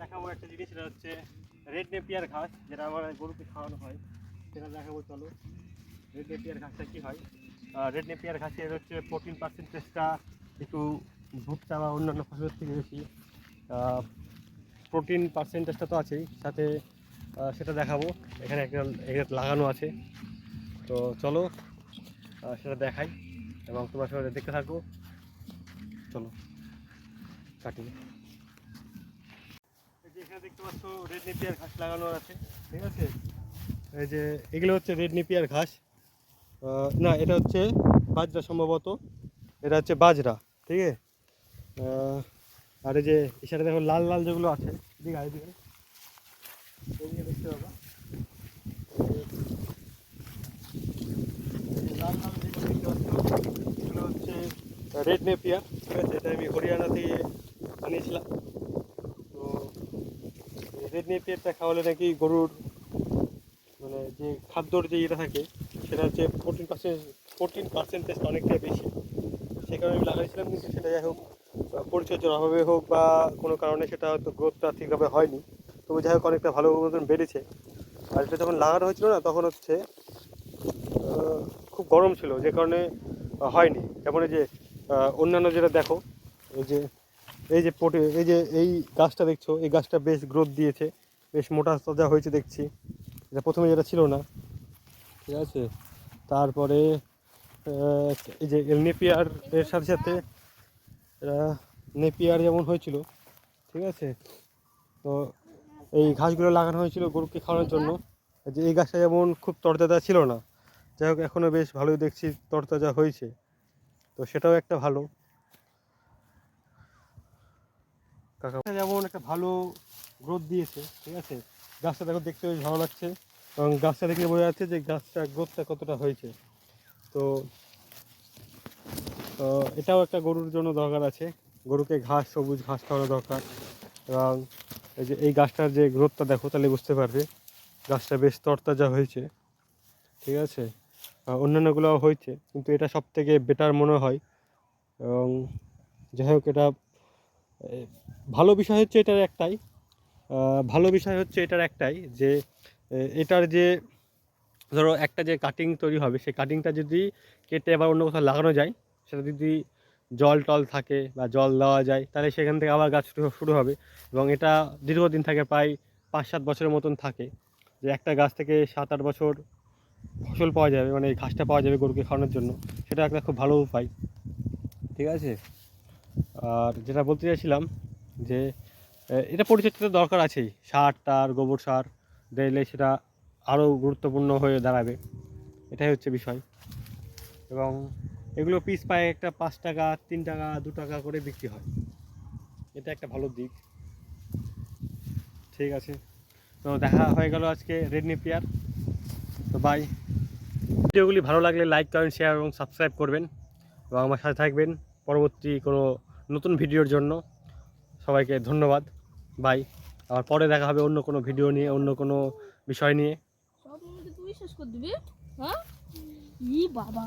দেখাবো একটা জিনিস, সেটা হচ্ছে রেড নেপিয়ার ঘাস, যেটা আমার গরুকে খাওয়ানো হয়, সেটা দেখাবো। চলো, রেড নেপিয়ার ঘাসটা কী হয়। রেড নেপিয়ার ঘাসের হচ্ছে প্রোটিন পার্সেন্টেজটা একটু ভুট্টা বা অন্যান্য ফসলের থেকে বেশি। প্রোটিন পার্সেন্টেজটা তো আছেই, সাথে সেটা দেখাবো। এখানে একটা লাগানো আছে, তো চলো সেটা দেখাই এবং তোমার সঙ্গে দেখতে থাকো। চলো কাটি। এই যে এখানে দেখতে পাচ্ছ রেড নেপিয়ার ঘাস লাগানো আছে, ঠিক আছে। এই যে এগুলো হচ্ছে রেড নেপিয়ার ঘাস, না এটা হচ্ছে বাজরা সম্ভবত, এটা হচ্ছে বাজরা, ঠিক আছে। আর এই যে এখানে দেখো লাল লাল যেগুলো আছে, এদিকে এদিকে দেখতে পাবো, লাল লাল যেগুলো দেখতে পাচ্ছ এগুলো হচ্ছে রেড নেপিয়ার, ঠিক আছে। এটা আমি হরিয়ানা থেকে আনিয়েছিলাম। তো রেড নেপিয়ারটা খাওয়ালে নাকি গরুর মানে যে খাদ্যর যে ইয়েটা থাকে, সেটা হচ্ছে প্রোটিন পার্সেন্টেজটা অনেকটাই বেশি। সেই কারণে আমি লাগাইছিলাম, কিন্তু সেটা যাই হোক পরিচর্যার অভাবে হোক বা কোনো কারণে সেটা হয়তো গ্রোথটা ঠিকভাবে হয়নি, তবে যাই হোক অনেকটা ভালো মতন বেড়েছে। আর এটা যখন লাগানো হয়েছিল না, তখন হচ্ছে খুব গরম ছিল, যে কারণে হয়নি। যেমন এই যে অন্যান্য যেটা দেখো, এই যে এই গাছটা দেখছো, এই গাছটা বেশ গ্রোথ দিয়েছে, বেশ মোটা তাজা হয়েছে দেখছি, এটা প্রথমে যেটা ছিল না, ঠিক আছে। তারপরে এই যে নেপিয়ার এর সাথে সাথে নেপিয়ার যেমন হয়েছিল, ঠিক আছে। তো এই ঘাসগুলো লাগানো হয়েছিল গরুকে খাওয়ানোর জন্য। যে এই গাছটা যেমন খুব তরতাজা ছিল না, যাই হোক এখনও বেশ ভালোই দেখছি তরতাজা হয়েছে, তো সেটাও একটা ভালো কাকা, যেমন একটা ভালো গ্রোথ দিয়েছে, ঠিক আছে। গাছটা দেখো দেখতে বেশ ভালো লাগছে, এবং গাছটা দেখে বোঝা যাচ্ছে যে গাছটা গ্রোথটা কতটা হয়েছে। তো এটাও একটা গরুর জন্য দরকার আছে, গরুকে ঘাস, সবুজ ঘাস খাওয়ানো দরকার। এবং এই যে এই গাছটার যে গ্রোথটা দেখো, তাহলে বুঝতে পারবে গাছটা বেশ তরতাজা হয়েছে, ঠিক আছে। অন্যান্যগুলোও হয়েছে, কিন্তু এটা সব থেকে বেটার মনে হয়। এবং যাই হোক এটা ভালো বিষয় হচ্ছে এটার একটাই যে এটার যে ধরো একটা যে কাটিং তৈরি হবে, সেই কাটিংটা যদি কেটে আবার অন্য কোথাও লাগানো যায়, সেটা যদি জল টল থাকে বা জল দেওয়া যায়, তাহলে সেখান থেকে আবার গাছ শুরু হবে। এবং এটা দীর্ঘদিন থাকে, প্রায় 5-7 বছরের মতন থাকে, যে একটা গাছ থেকে 7-8 বছর ফসল পাওয়া যাবে, মানে এই ঘাসটা পাওয়া যাবে গরুকে খাওয়ানোর জন্য। সেটা একটা খুব ভালো উপায়, ঠিক আছে। আর যেটা বলতে চাইছিলাম যে এটা পরিচর্যার দরকার আছেই, সার গোবর সার দিলে সেটা আরও গুরুত্বপূর্ণ হয়ে দাঁড়াবে, এটাই হচ্ছে বিষয়। এবং এগুলো পিস পায় একটা 5 টাকা, 3 টাকা, 2 টাকা করে বিক্রি হয়, এটা একটা ভালো দিক, ঠিক আছে। তো দেখা হয়ে গেল আজকে রেড নেপিয়ার। তো বাই। ভিডিওগুলি ভালো লাগলে লাইক, কমেন্ট, শেয়ার এবং সাবস্ক্রাইব করবেন, এবং আমার সাথে থাকবেন পরবর্তী কোনো নতুন ভিডিওর জন্য। সবাইকে ধন্যবাদ, বাই। আবার পরে দেখা হবে অন্য কোনো ভিডিও নিয়ে, অন্য কোনো বিষয় নিয়ে। সব মধ্যে তুই শেষ করে দিবি, হ্যাঁ? ই বাবা।